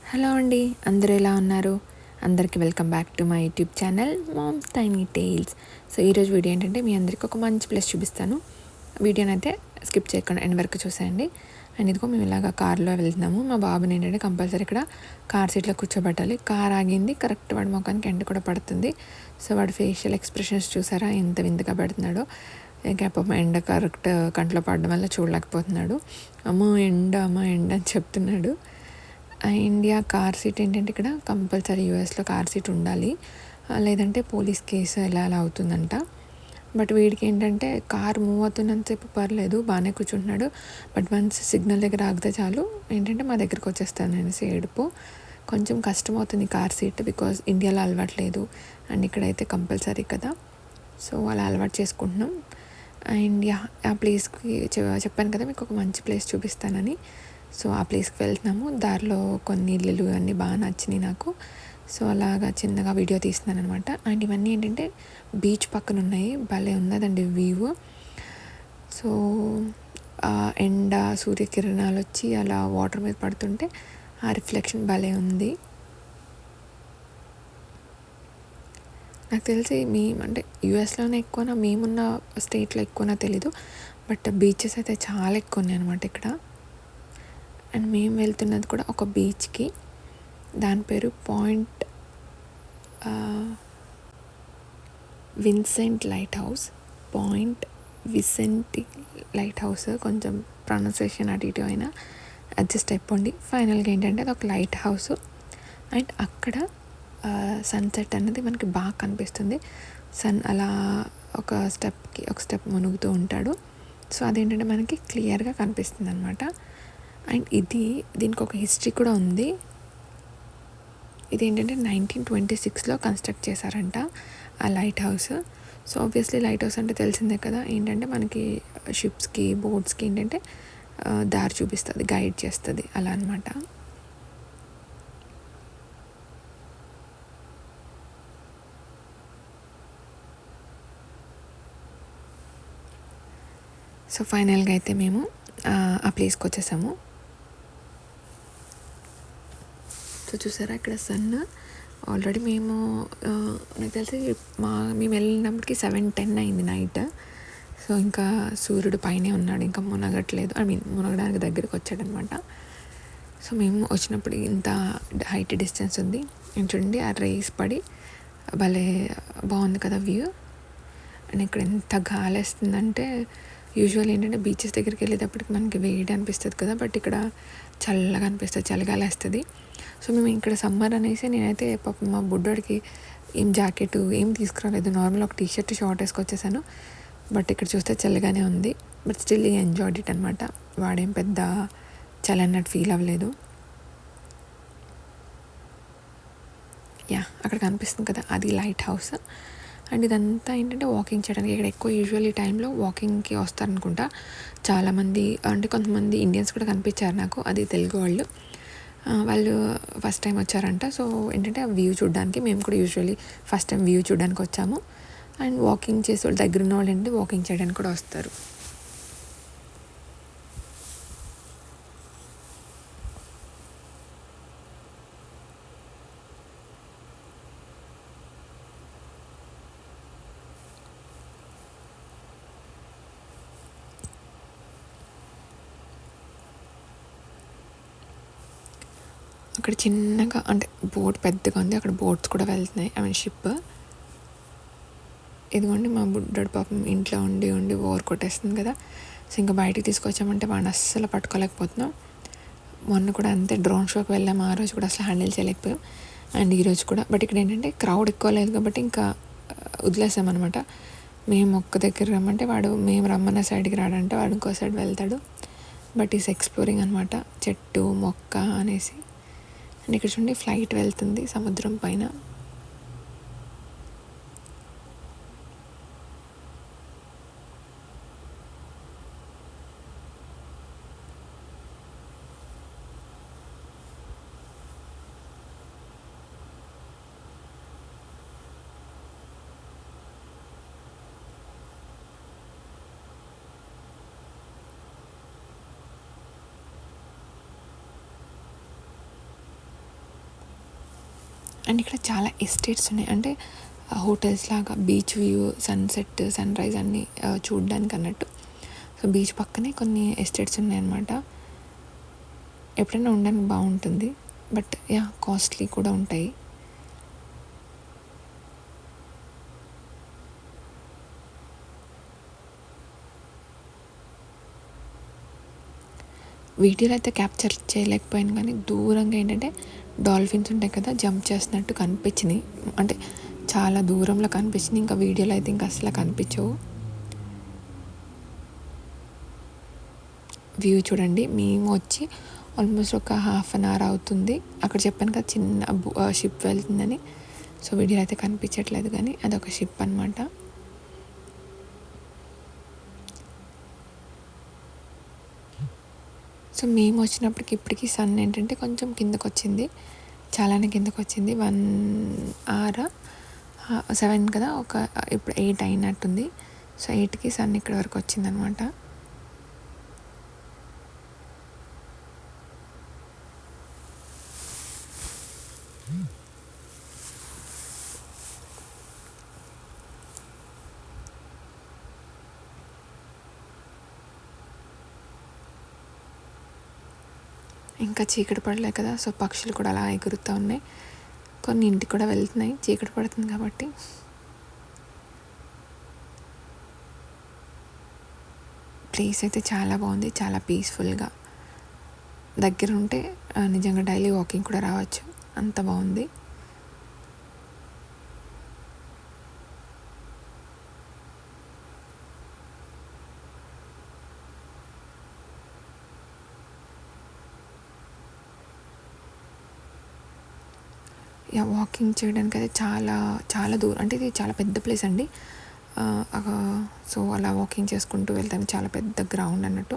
Hello అండి, అందరూ ఎలా ఉన్నారు? అందరికీ welcome back to my YouTube channel Mom's Tiny Tales. So ఈరోజు వీడియో ఏంటంటే మీ అందరికీ ఒక మంచి ప్లేస్ చూపిస్తాను. వీడియోని అయితే స్కిప్ చేయకుండా ఎండ్ వరకు చూసేయండి. అండ్ ఇదిగో మేము ఇలాగ కార్లో వెళ్తున్నాము. మా బాబుని ఏంటంటే కంపల్సరీ ఇక్కడ కార్ సీట్లో కూర్చోబెట్టాలి. కార్ ఆగింది, కరెక్ట్ వాడి ముఖానికి ఎండ కూడా పడుతుంది. సో వాడి ఫేషియల్ ఎక్స్ప్రెషన్స్ చూసారా ఎంత వింతగా పెడుతున్నాడో. ఇంకా పాపం ఎండ కరెక్ట్ కంట్లో పడడం వల్ల చూడలేకపోతున్నాడు. అమ్మో ఎండ అని చెప్తున్నాడు. ఇండియా కార్ సీట్ ఏంటంటే ఇక్కడ కంపల్సరీ యూఎస్లో కార్ సీట్ ఉండాలి, లేదంటే పోలీస్ కేసు ఎలా అవుతుందంట. బట్ వీడికి ఏంటంటే కార్ మూవ్ అవుతున్నంతసేపు పర్లేదు, బాగానే కూర్చుంటున్నాడు. బట్ వన్స్ సిగ్నల్ దగ్గర ఆగితే చాలు ఏంటంటే మా దగ్గరికి వచ్చేస్తాను అనేసి ఏడుపు. కొంచెం కష్టం అవుతుంది కార్ సీట్, బికాజ్ ఇండియాలో అలవాట్లేదు అండ్ ఇక్కడైతే కంపల్సరీ కదా. సో అలా అలవాటు చేసుకుంటున్నాం. అండ్ ఆ ప్లేస్కి చెప్పాను కదా మీకు ఒక మంచి ప్లేస్ చూపిస్తానని. సో ఆ ప్లేస్కి వెళ్తున్నాము. దారిలో కొన్ని ఇల్లులు అన్నీ బాగా నచ్చినాయి నాకు. సో అలాగా చిన్నగా వీడియో తీస్తున్నాను అనమాట. అండ్ ఇవన్నీ ఏంటంటే బీచ్ పక్కన ఉన్నాయి, భలే ఉన్నదండి వ్యూ. సో ఎండ సూర్యకిరణాలు వచ్చి అలా వాటర్ మీద పడుతుంటే ఆ రిఫ్లెక్షన్ భలే ఉంది. నాకు తెలిసి అంటే యూఎస్లోనే ఎక్కువనా మేమున్న స్టేట్లో ఎక్కువనా తెలీదు, బట్ బీచెస్ అయితే చాలా ఎక్కువ ఉన్నాయి అనమాట ఇక్కడ. అండ్ మేము వెళ్తున్నది కూడా ఒక బీచ్కి, దాని పేరు Point Vincent lighthouse. Point Vicente lighthouse. కొంచెం ప్రొనౌన్సియేషన్ అటు ఇటు అయినా అడ్జస్ట్ అయిపోండి. ఫైనల్గా ఏంటంటే అది ఒక లైట్ హౌస్. అండ్ అక్కడ సన్సెట్ అనేది మనకి బాగా కనిపిస్తుంది. సన్ అలా ఒక స్టెప్ మునుగుతూ ఉంటాడు. సో అదేంటంటే మనకి క్లియర్గా కనిపిస్తుంది అనమాట. అండ్ దీనికి ఒక హిస్టరీ కూడా ఉంది. ఇదేంటంటే 1926లో కన్స్ట్రక్ట్ చేశారంట ఆ light house. So obviously light house అంటే తెలిసిందే కదా, ఏంటంటే మనకి షిప్స్కి బోట్స్కి ఏంటంటే దారి చూపిస్తుంది, గైడ్ చేస్తుంది అలా అనమాట. సో ఫైనల్గా అయితే మేము ఆ ప్లేస్కి వచ్చేసాము. సో చూసారా ఇక్కడ సన్ ఆల్రెడీ మేము నాకు తెలిసి మేము వెళ్ళినప్పటికీ 7:10 అయింది నైట్. సో ఇంకా సూర్యుడు పైనే ఉన్నాడు, ఇంకా మునగట్లేదు. మునగడానికి దగ్గరికి వచ్చాడనమాట. సో మేము వచ్చినప్పుడు ఇంత హైట్ డిస్టెన్స్ ఉంది. చూడండి ఆ రేస్ పడి భలే బాగుంది కదా వ్యూ. అండ్ ఇక్కడ ఎంత గాలి వేస్తుందంటే, యూజువల్ ఏంటంటే బీచెస్ దగ్గరికి వెళ్ళేటప్పటికి మనకి వేడి అనిపిస్తుంది కదా, బట్ ఇక్కడ చల్లగా అనిపిస్తుంది, చలిగాలి వేస్తుంది. సో మేము ఇక్కడ సమ్మర్ అనేసి నేనైతే పాపం మా బుడ్డోడికి ఏం జాకెట్ ఏం తీసుకురాలేదు, నార్మల్ ఒక టీషర్ట్ షార్ట్ వేసుకొచ్చేసాను. బట్ ఇక్కడ చూస్తే చల్లగానే ఉంది, బట్ స్టిల్ ఎంజాయ్డ్ ఇట్ అనమాట. వాడేం పెద్ద చలి అన్నట్టు ఫీల్ అవ్వలేదు. అక్కడ కనిపిస్తుంది కదా అది లైట్ హౌస్. అండ్ ఇదంతా ఏంటంటే వాకింగ్ చేయడానికి ఇక్కడ ఎక్కువ యూజువల్ ఈ టైంలో వాకింగ్కి వస్తారనుకుంటా చాలామంది. అంటే కొంతమంది ఇండియన్స్ కూడా కనిపించారు నాకు, అది తెలుగు వాళ్ళు ఫస్ట్ టైం వచ్చారంట. సో ఏంటంటే ఆ వ్యూ చూడడానికి మేము కూడా యూజువల్లీ ఫస్ట్ టైం వ్యూ చూడడానికి వచ్చాము. అండ్ వాకింగ్ చేసే వాళ్ళు దగ్గర ఉన్న వాళ్ళు ఏంటంటే వాకింగ్ చేయడానికి కూడా వస్తారు. అక్కడ చిన్నగా అంటే బోట్ పెద్దగా ఉంది, అక్కడ బోట్స్ కూడా వెళ్తున్నాయి, షిప్. ఇదిగోండి మా బుడ్డోడు పాపం ఇంట్లో ఉండి ఓవర్ కొట్టేస్తుంది కదా. సో ఇంకా బయటికి తీసుకొచ్చామంటే వాడిని అస్సలు పట్టుకోలేకపోతున్నాం. మొన్న కూడా అంతే, డ్రోన్ షోకి వెళ్ళాము, ఆ రోజు కూడా అసలు హ్యాండిల్ చేయలేకపోయాం. అండ్ ఈరోజు కూడా. బట్ ఇక్కడ ఏంటంటే క్రౌడ్ ఎక్కువ లేదు కాబట్టి ఇంకా వదిలేసామన్నమాట. మేము ఒక్క దగ్గర రమ్మంటే వాడు మేము రమ్మన్న సైడ్కి రాడంటే వాడు ఇంకో సైడ్ వెళ్తాడు. బట్ ఈస్ ఎక్స్ప్లోరింగ్ అనమాట, చెట్టు మొక్క అనేసి. అండ్ ఇక్కడ చూడండి ఫ్లైట్ వెళ్తుంది సముద్రం పైన. అండ్ ఇక్కడ చాలా ఎస్టేట్స్ ఉన్నాయి, అంటే హోటల్స్ లాగా beach view, sunset, sunrise అన్నీ చూడడానికి అన్నట్టు. సో బీచ్ పక్కనే కొన్ని ఎస్టేట్స్ ఉన్నాయన్నమాట. ఎప్పుడైనా ఉండడానికి బాగుంటుంది, బట్ కాస్ట్లీ కూడా ఉంటాయి. వీడియోలో అయితే క్యాప్చర్ చేయలేకపోయాను, కానీ దూరంగా ఏంటంటే డాల్ఫిన్స్ ఉంటాయి కదా, జంప్ చేస్తున్నట్టు కనిపించినాయి. అంటే చాలా దూరంలో కనిపించినాయి, ఇంకా వీడియోలో అయితే ఇంకా అసలు కనిపించవు. వ్యూ చూడండి. మేము వచ్చి ఆల్మోస్ట్ ఒక హాఫ్ అన్ అవర్ అవుతుంది. అక్కడ చెప్పాను కదా చిన్న షిప్ వెళ్తుందని. సో వీడియో అయితే కనిపించట్లేదు, కానీ అదొక షిప్ అనమాట. సో మేము వచ్చినప్పటికి ఇప్పటికీ సన్ ఏంటంటే కొంచెం కిందకు వచ్చింది, చాలానే కిందకు వచ్చింది. 1 hour 7 కదా, ఇప్పుడు 8 అయినట్టుంది. సో 8కి సన్ ఇక్కడ వరకు వచ్చిందనమాట. ఇంకా చీకటి పడలే కదా, సో పక్షులు కూడా అలా ఎగురుతూ ఉన్నాయి. కొన్ని ఇంటికి కూడా వెళ్తున్నాయి, చీకటి పడుతుంది కాబట్టి. ప్లేస్ అయితే చాలా బాగుంది, చాలా పీస్ఫుల్గా. దగ్గర ఉంటే నిజంగా డైలీ వాకింగ్ కూడా రావచ్చు, అంత బాగుంది. వాకింగ్ చేయడానికి అయితే చాలా చాలా దూరం, అంటే ఇది చాలా పెద్ద ప్లేస్ అండి. సో అలా వాకింగ్ చేసుకుంటూ వెళ్తాను. చాలా పెద్ద గ్రౌండ్ అన్నట్టు,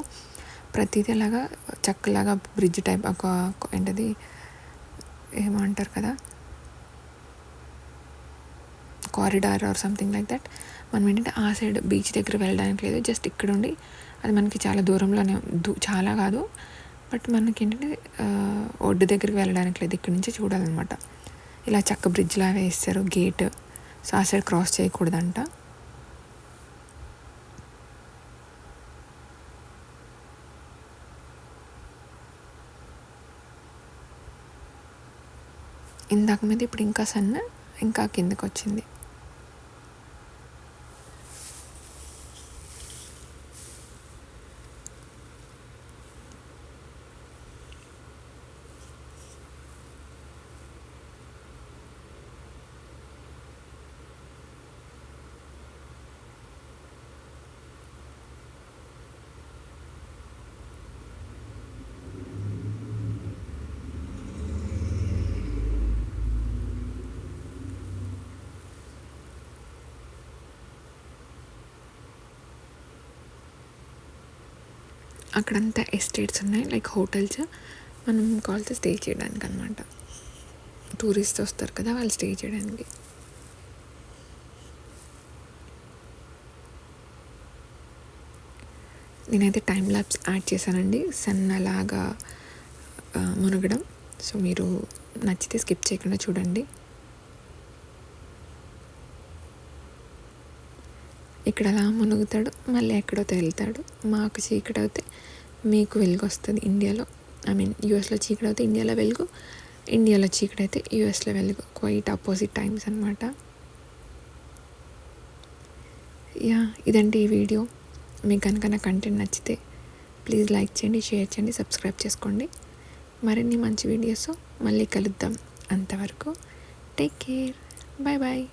ప్రతిదీ అలాగా చక్కలాగా బ్రిడ్జ్ టైప్, ఏంటది ఏమంటారు కదా, corridor or something like that. మనం ఏంటంటే ఆ సైడ్ బీచ్ దగ్గర వెళ్ళడానికి లేదు, జస్ట్ ఇక్కడ ఉండి అది మనకి చాలా దూరంలోనే, చాలా కాదు బట్ మనకి ఏంటంటే ఒడ్డు దగ్గరికి వెళ్ళడానికి లేదు, ఇక్కడ నుంచి చూడాలన్నమాట. ఇలా చక్క బ్రిడ్జ్ లాగా వేస్తారు, గేట్. సో ఆ సైడ్ క్రాస్ చేయకూడదంట. ఇందాక మీద ఇప్పుడు ఇంకా సన్న ఇంకా కిందకు వచ్చింది. అక్కడంతా ఎస్టేట్స్ ఉన్నాయి, లైక్ హోటల్స్. మనం కావాల్సి స్టే చేయడానికి అనమాట. టూరిస్ట్ వస్తారు కదా, వాళ్ళు స్టే చేయడానికి. నేనైతే టైం ల్యాప్స్ యాడ్ చేశానండి, సన్ అలాగా మునగడం. సో మీరు నచ్చితే స్కిప్ చేయకుండా చూడండి. ఇక్కడ అలా మునుగుతాడు, మళ్ళీ ఎక్కడో తేలుతాడు. మాకు చీకటి అవుతే మీకు వెలుగు వస్తుంది ఇండియాలో. యూఎస్లో చీకటి అయితే ఇండియాలో వెలుగు, ఇండియాలో చీకటి అయితే యూఎస్లో వెలుగు. క్వైట్ ఆపోజిట్ టైమ్స్ అనమాట. ఇదండి ఈ వీడియో. మీకు కనుక నా కంటెంట్ నచ్చితే ప్లీజ్ లైక్ చేయండి, షేర్ చేయండి, సబ్స్క్రైబ్ చేసుకోండి. మరిన్ని మంచి వీడియోస్ మళ్ళీ కలుద్దాం. అంతవరకు టేక్ కేర్, బాయ్ బాయ్.